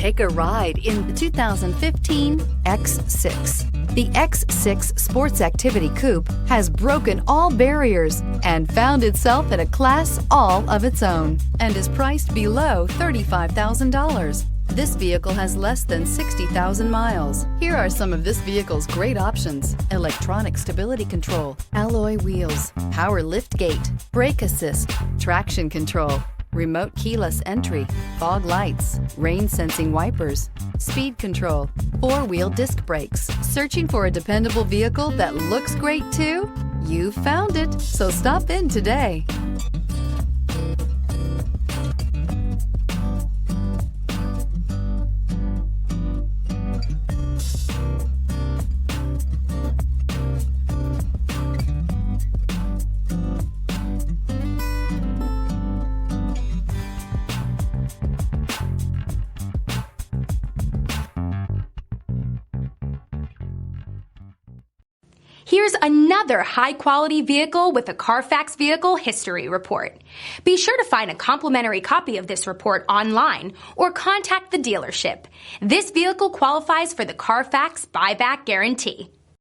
Take a ride in the 2015 X6. The X6 Sports Activity Coupe has broken all barriers and found itself in a class all of its own and is priced below $35,000. This vehicle has less than 60,000 miles. Here are some of this vehicle's great options: electronic stability control, alloy wheels, power liftgate, brake assist, traction control, remote keyless entry, fog lights, rain sensing wipers, speed control, four-wheel disc brakes. Searching for a dependable vehicle that looks great too? You found it, so stop in today. Here's another high-quality vehicle with a Carfax Vehicle History Report. Be sure to find a complimentary copy of this report online or contact the dealership. This vehicle qualifies for the Carfax Buyback Guarantee.